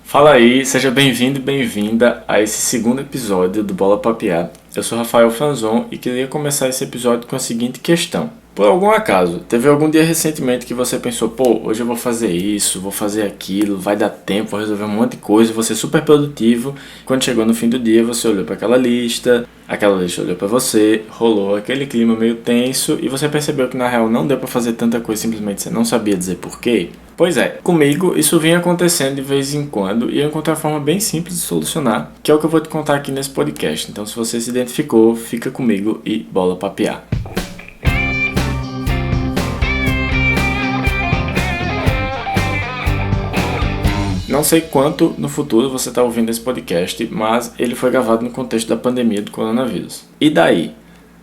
Fala aí, seja bem-vindo e bem-vinda a esse segundo episódio do Bola Papear. Eu sou Rafael Franzon e queria começar esse episódio com a seguinte questão. Por algum acaso, teve algum dia recentemente que você pensou, hoje eu vou fazer isso, vou fazer aquilo, vai dar tempo, vou resolver um monte de coisa, vou ser super produtivo. Quando chegou no fim do dia, você olhou para aquela lista olhou para você, rolou aquele clima meio tenso e você percebeu que na real não deu para fazer tanta coisa, simplesmente você não sabia dizer porquê? Pois é, comigo isso vinha acontecendo de vez em quando e eu encontrei uma forma bem simples de solucionar, que é o que eu vou te contar aqui nesse podcast. Então se você se identificou, fica comigo e bola papear. Não sei quanto no futuro você está ouvindo esse podcast, mas ele foi gravado no contexto da pandemia do coronavírus. E daí?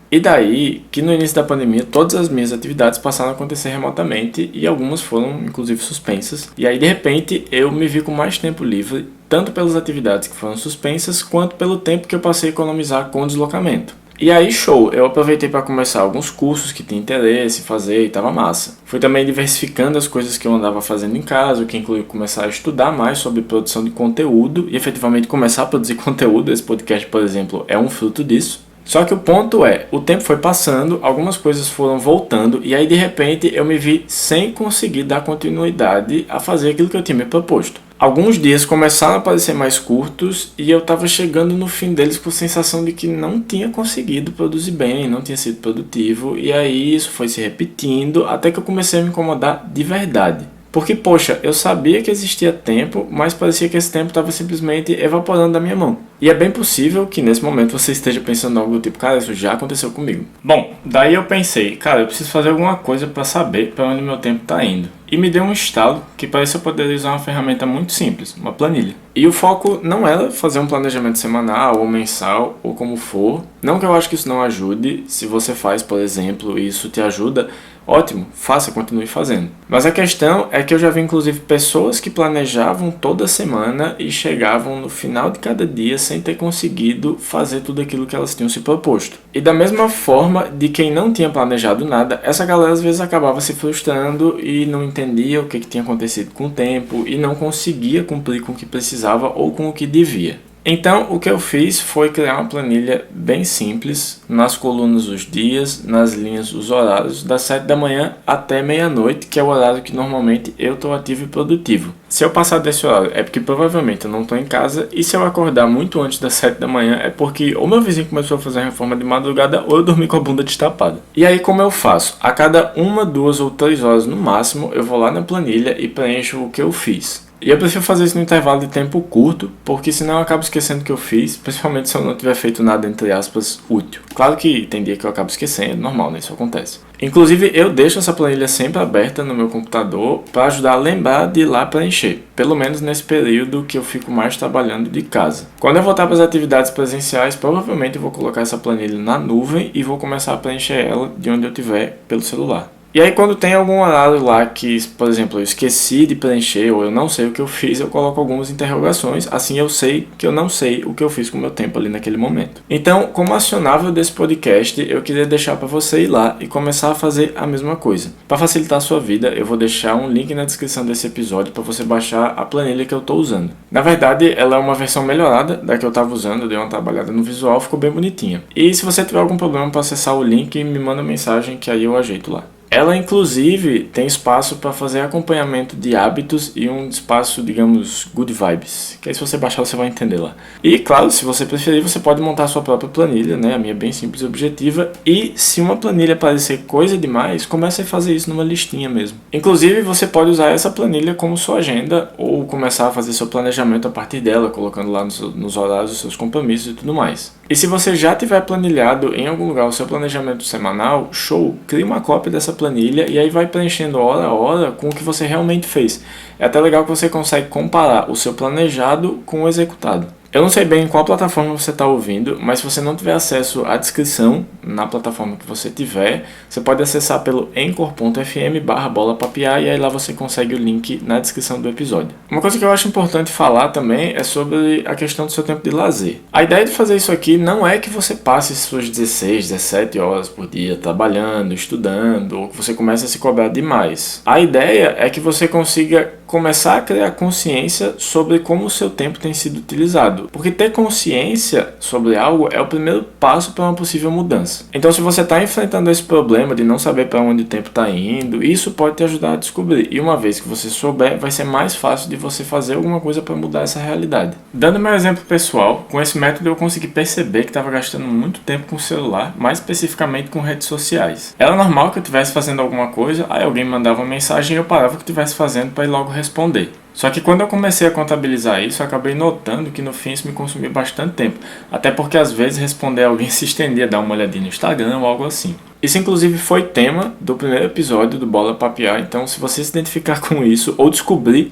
E daí que no início da pandemia todas as minhas atividades passaram a acontecer remotamente e algumas foram inclusive suspensas. E aí de repente eu me vi com mais tempo livre, tanto pelas atividades que foram suspensas, quanto pelo tempo que eu passei a economizar com o deslocamento. E aí show, eu aproveitei para começar alguns cursos que tinha interesse em fazer e tava massa. Fui também diversificando as coisas que eu andava fazendo em casa, o que incluiu começar a estudar mais sobre produção de conteúdo e efetivamente começar a produzir conteúdo. Esse podcast, por exemplo, é um fruto disso. Só que o ponto é, o tempo foi passando, algumas coisas foram voltando e aí de repente eu me vi sem conseguir dar continuidade a fazer aquilo que eu tinha me proposto. Alguns dias começaram a parecer mais curtos e eu estava chegando no fim deles com a sensação de que não tinha conseguido produzir bem, não tinha sido produtivo e aí isso foi se repetindo até que eu comecei a me incomodar de verdade. Porque, eu sabia que existia tempo, mas parecia que esse tempo estava simplesmente evaporando da minha mão. E é bem possível que nesse momento você esteja pensando algo do tipo, cara, isso já aconteceu comigo. Bom, daí eu pensei, cara, eu preciso fazer alguma coisa para saber para onde meu tempo está indo. E me deu um estalo que parece eu poderia usar uma ferramenta muito simples, uma planilha. E o foco não era fazer um planejamento semanal ou mensal ou como for. Não que eu acho que isso não ajude, se você faz, por exemplo, e isso te ajuda, ótimo, faça, continue fazendo. Mas a questão é que eu já vi inclusive pessoas que planejavam toda semana e chegavam no final de cada dia sem ter conseguido fazer tudo aquilo que elas tinham se proposto. E da mesma forma de quem não tinha planejado nada, essa galera às vezes acabava se frustrando e não entendia o que tinha acontecido com o tempo e não conseguia cumprir com o que precisava ou com o que devia. Então, o que eu fiz foi criar uma planilha bem simples, nas colunas os dias, nas linhas os horários, das 7 da manhã até meia-noite, que é o horário que normalmente eu estou ativo e produtivo. Se eu passar desse horário é porque provavelmente eu não estou em casa, e se eu acordar muito antes das 7 da manhã é porque ou meu vizinho começou a fazer a reforma de madrugada ou eu dormi com a bunda destapada. E aí como eu faço? A cada 1, 2 ou 3 horas no máximo, eu vou lá na planilha e preencho o que eu fiz. E eu prefiro fazer isso no intervalo de tempo curto, porque senão eu acabo esquecendo o que eu fiz, principalmente se eu não tiver feito nada, entre aspas, útil. Claro que tem dia que eu acabo esquecendo, normal, né? Isso acontece. Inclusive, eu deixo essa planilha sempre aberta no meu computador para ajudar a lembrar de ir lá preencher, pelo menos nesse período que eu fico mais trabalhando de casa. Quando eu voltar para as atividades presenciais, provavelmente eu vou colocar essa planilha na nuvem e vou começar a preencher ela de onde eu estiver pelo celular. E aí quando tem algum horário lá que, por exemplo, eu esqueci de preencher ou eu não sei o que eu fiz, eu coloco algumas interrogações, assim eu sei que eu não sei o que eu fiz com o meu tempo ali naquele momento. Então, como acionável desse podcast, eu queria deixar para você ir lá e começar a fazer a mesma coisa. Para facilitar a sua vida, eu vou deixar um link na descrição desse episódio para você baixar a planilha que eu estou usando. Na verdade, ela é uma versão melhorada da que eu estava usando, eu dei uma trabalhada no visual, ficou bem bonitinha. E se você tiver algum problema para acessar o link, me manda mensagem que aí eu ajeito lá. Ela, inclusive, tem espaço para fazer acompanhamento de hábitos e um espaço, digamos, good vibes. Que aí se você baixar, você vai entender lá. E, claro, se você preferir, você pode montar a sua própria planilha, né? A minha é bem simples e objetiva. E se uma planilha parecer coisa demais, comece a fazer isso numa listinha mesmo. Inclusive, você pode usar essa planilha como sua agenda ou começar a fazer seu planejamento a partir dela, colocando lá nos horários os seus compromissos e tudo mais. E se você já tiver planilhado em algum lugar o seu planejamento semanal, show, crie uma cópia dessa planilha e aí vai preenchendo hora a hora com o que você realmente fez. É até legal que você consegue comparar o seu planejado com o executado. Eu não sei bem em qual plataforma você está ouvindo, mas se você não tiver acesso à descrição na plataforma que você tiver, você pode acessar pelo anchor.fm/bolapapear e aí lá você consegue o link na descrição do episódio. Uma coisa que eu acho importante falar também é sobre a questão do seu tempo de lazer. A ideia de fazer isso aqui não é que você passe suas 16, 17 horas por dia trabalhando, estudando, ou que você comece a se cobrar demais. A ideia é que você consiga começar a criar consciência sobre como o seu tempo tem sido utilizado. Porque ter consciência sobre algo é o primeiro passo para uma possível mudança. Então, se você está enfrentando esse problema de não saber para onde o tempo está indo, isso pode te ajudar a descobrir. E uma vez que você souber, vai ser mais fácil de você fazer alguma coisa para mudar essa realidade. Dando meu exemplo pessoal, com esse método eu consegui perceber que estava gastando muito tempo com o celular, mais especificamente com redes sociais. Era normal que eu estivesse fazendo alguma coisa, aí alguém mandava uma mensagem e eu parava o que eu estivesse fazendo para ir logo responder. Só que quando eu comecei a contabilizar isso, eu acabei notando que no fim isso me consumiu bastante tempo. Até porque às vezes responder a alguém se estendia a dar uma olhadinha no Instagram ou algo assim. Isso inclusive foi tema do primeiro episódio do Bola Papear, então se você se identificar com isso ou descobrir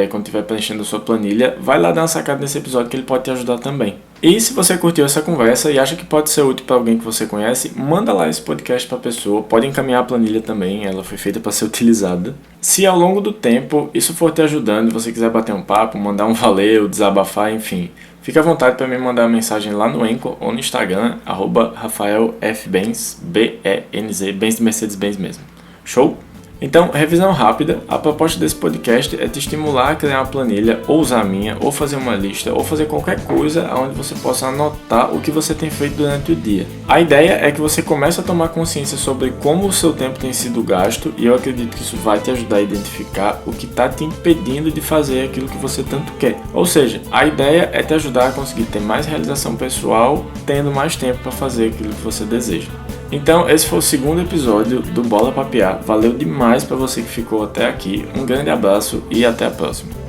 quando estiver preenchendo a sua planilha, vai lá dar uma sacada nesse episódio que ele pode te ajudar também. E se você curtiu essa conversa e acha que pode ser útil para alguém que você conhece, manda lá esse podcast para a pessoa, pode encaminhar a planilha também, ela foi feita para ser utilizada. Se ao longo do tempo isso for te ajudando e você quiser bater um papo, mandar um valeu, desabafar, enfim, fique à vontade para me mandar uma mensagem lá no Anchor ou no Instagram, @RafaelFBenz, B-E-N-Z, Benz de Mercedes-Benz mesmo. Show? Então, revisão rápida, a proposta desse podcast é te estimular a criar uma planilha, ou usar a minha, ou fazer uma lista, ou fazer qualquer coisa onde você possa anotar o que você tem feito durante o dia. A ideia é que você comece a tomar consciência sobre como o seu tempo tem sido gasto, e eu acredito que isso vai te ajudar a identificar o que está te impedindo de fazer aquilo que você tanto quer. Ou seja, a ideia é te ajudar a conseguir ter mais realização pessoal, tendo mais tempo para fazer aquilo que você deseja. Então, esse foi o segundo episódio do Bola Papear. Valeu demais para você que ficou até aqui. Um grande abraço e até a próxima.